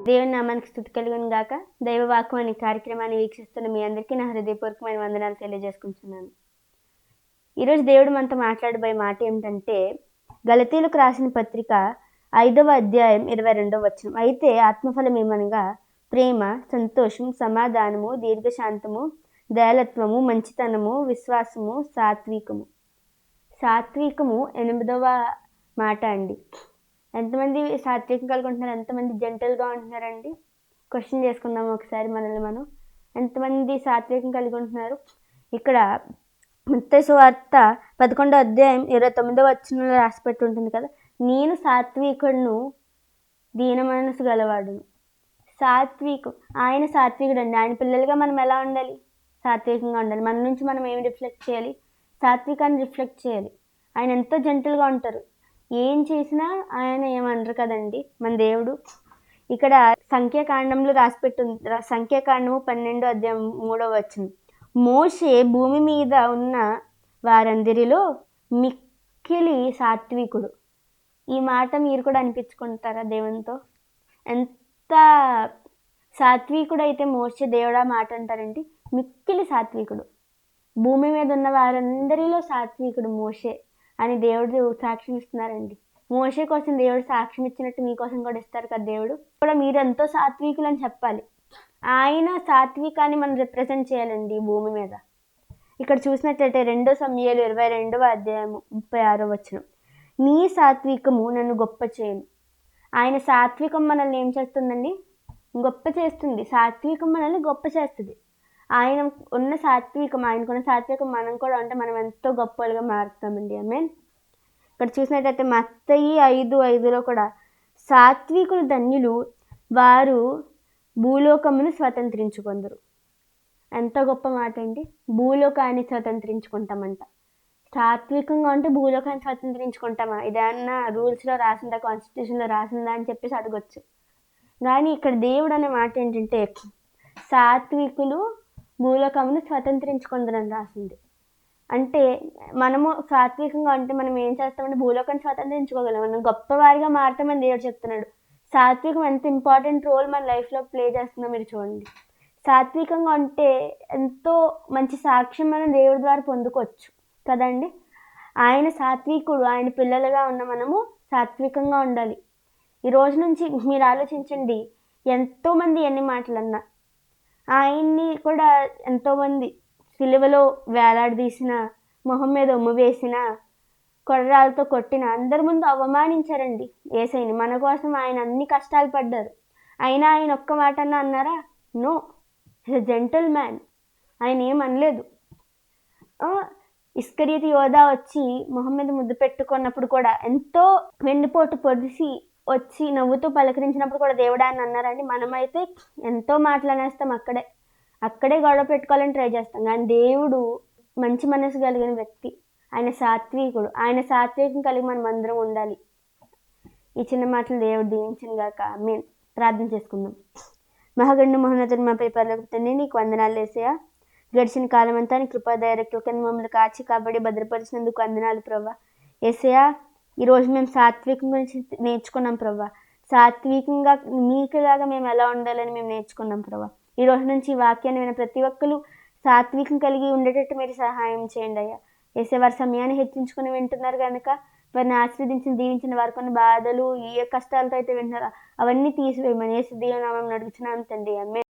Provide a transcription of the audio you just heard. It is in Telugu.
దేవుని నామానికి స్తుతి కలుగును గాక. దైవవాక్కు అనే కార్యక్రమాన్ని వీక్షిస్తున్న మీ అందరికీ నా హృదయపూర్వకమైన వందనాలు తెలియజేసుకుంటున్నాను. ఈరోజు దేవుడు మనతో మాట్లాడబోయే మాట ఏమిటంటే, గలతీయులకు రాసిన పత్రిక 5వ అధ్యాయం 22వ వచనం. అయితే ఆత్మఫలం ఏమనగా ప్రేమ, సంతోషం, సమాధానము, దీర్ఘశాంతము, దయాళత్వము, మంచితనము, విశ్వాసము, సాత్వికము. సాత్వికము 8వ మాట అండి. ఎంతమంది సాత్వికం కలిగి ఉంటున్నారు? ఎంతమంది జెంటల్గా ఉంటున్నారండి? క్వశ్చన్ చేసుకుందాము ఒకసారి మనల్ని మనం. ఎంతమంది సాత్వికం కలిగి ఉంటున్నారు? ఇక్కడ మత్తయి సువార్త 11వ అధ్యాయం 29వ వచనంలో రాసిపెట్టి ఉంటుంది కదా, నేను సాత్వికుడును, దీన మనసు గలవాడును. సాత్వికం, ఆయన సాత్వికుడు అండి. ఆయన పిల్లలుగా మనం ఎలా ఉండాలి? సాత్వికంగా ఉండాలి. మన నుంచి మనం ఏమి రిఫ్లెక్ట్ చేయాలి? సాత్వికాన్ని రిఫ్లెక్ట్ చేయాలి. ఆయన ఎంతో జెంటల్గా ఉంటారు. ఏం చేసినా ఆయన ఏమనరు కదండి మన దేవుడు. ఇక్కడ సంఖ్యాకాండంలో రాసిపెట్టుంది, సంఖ్యాకాండము 12వ అధ్యాయం 3వ వచనం. మోషే భూమి మీద ఉన్న వారందరిలో మిక్కిలి సాత్వికుడు. ఈ మాట మీరు కూడా అనిపించుకుంటారా దేవునితో? ఎంత సాత్వికుడు అయితే మోషే, దేవుడా మాట అంటారండి. మిక్కిలి సాత్వికుడు, భూమి మీద ఉన్న వారందరిలో సాత్వికుడు మోషే అని దేవుడు సాక్ష్యం ఇస్తున్నారండి. మోషే కోసం దేవుడు సాక్ష్యం ఇచ్చినట్టు మీకోసం కూడా ఇస్తారు కదా దేవుడు. కూడా మీరు ఎంతో సాత్వికులు అని చెప్పాలి. ఆయన సాత్వికాన్ని మనం రిప్రజెంట్ చేయాలండి భూమి మీద. ఇక్కడ చూసినట్లయితే 2 సమూయేలు 22వ అధ్యాయం 36వ వచనం. నీ సాత్వికము నన్ను గొప్ప చేయను. ఆయన సాత్వికం మనల్ని ఏం చేస్తుందండి? గొప్ప చేస్తుంది. సాత్వికం మనల్ని గొప్ప చేస్తుంది. ఆయన ఉన్న సాత్వికం, ఆయనకున్న సాత్వికం మనం కూడా ఉంటే మనం ఎంతో గొప్పలుగా మారుతామండి. ఆమేన్. ఇక్కడ చూసినట్టయితే మత్తయి 5:5లో కూడా సాత్వికులు ధన్యులు, వారు భూలోకమును స్వతంత్రించుకొందురు. ఎంత గొప్ప మాట అండి. భూలోకాన్ని స్వతంత్రించుకుంటామంట. సాత్వికంగా ఉంటే భూలోకాన్ని స్వతంత్రించుకుంటామా? ఇదేమన్నా రూల్స్లో రాసిందా, కాన్స్టిట్యూషన్లో రాసిందా అని చెప్పేసి అడగొచ్చు. కానీ ఇక్కడ దేవుడు అనే మాట ఏంటంటే, సాత్వికులు భూలోకమును స్వతంత్రించుకుందని రాసింది. అంటే మనము సాత్వికంగా ఉంటే మనం ఏం చేస్తామంటే భూలోకాన్ని స్వతంత్రించుకోగలం, మనం గొప్పవారిగా మారతామని దేవుడు చెప్తున్నాడు. సాత్వికం ఎంత ఇంపార్టెంట్ రోల్ మన లైఫ్లో ప్లే చేస్తుందో మీరు చూడండి. సాత్వికంగా ఉంటే ఎంతో మంచి సాక్ష్యం మనం దేవుడి ద్వారా పొందుకోవచ్చు కదండి. ఆయన సాత్వికుడు, ఆయన పిల్లలుగా ఉన్న మనము సాత్వికంగా ఉండాలి. ఈ రోజు నుంచి మీరు ఆలోచించండి, ఎంతోమంది ఎన్ని మాటలన్నా, ఆయన్ని కూడా ఎంతోమంది సిలువలో వేలాడదీసిన, మొహం మీద ఉమ్ము వేసిన, కొర్రాలతో కొట్టిన, అందరి ముందు అవమానించారండి యేసయ్యని. మన కోసం ఆయన అన్ని కష్టాలు పడ్డారు. అయినా ఆయన ఒక్క మాట అన్నారా? No, is a gentleman. ఆయన ఏమనలేదు. ఇస్కరియోతు యోధా వచ్చి మొహం మీద ముద్దు పెట్టుకున్నప్పుడు కూడా ఎంతో వెన్నుపోటు పొడిసి వచ్చి నవ్వుతూ పలకరించినప్పుడు కూడా దేవుడు ఆయన అన్నారండి. మనమైతే ఎంతో మాటలు అనేస్తాం, అక్కడే గొడవ పెట్టుకోవాలని ట్రై చేస్తాం. కానీ దేవుడు మంచి మనసు కలిగిన వ్యక్తి, ఆయన సాత్వికుడు. ఆయన సాత్వికం కలిగి మనం అందరం ఉండాలి. ఈ చిన్న మాటలు దేవుడు దీవించిన గాక. ఆమేన్. ప్రార్థన చేసుకుందాం. మహాగణ్య మహోన్నతుడు మా పై పరలోకపు తండ్రి, నీకు వందనాలు యేసయ్యా. గడిచిన కాలం అంతా నీ కృపాదయరెక్కల కింద మమ్మల్ని కాచి కాపాడి భద్రపరిచినందుకు వందనాలు ప్రభా. యేసయ్యా, ఈరోజు మేము సాత్వికం గురించి నేర్చుకున్నాం ప్రభా. సాత్వికంగా మీకులాగా మేము ఎలా ఉండాలని మేము నేర్చుకున్నాం ప్రభా. ఈ రోజు నుంచి ఈ వాక్యాన్ని విన్న ప్రతి ఒక్కరు సాత్వికం కలిగి ఉండేటట్టు మీరు సహాయం చేయండి అయ్యా. యేసే, వారి సమయాన్ని హెచ్చించుకుని వింటున్నారు కనుక వారిని ఆశీర్వదించిన, దీవించిన, వారి కొన్ని బాధలు, ఏ కష్టాలతో అయితే వింటున్నారో అవన్నీ తీసివేయమని యేసు దీవెన నామమున అడుగుచున్నాను తండ్రి. ఆమేన్.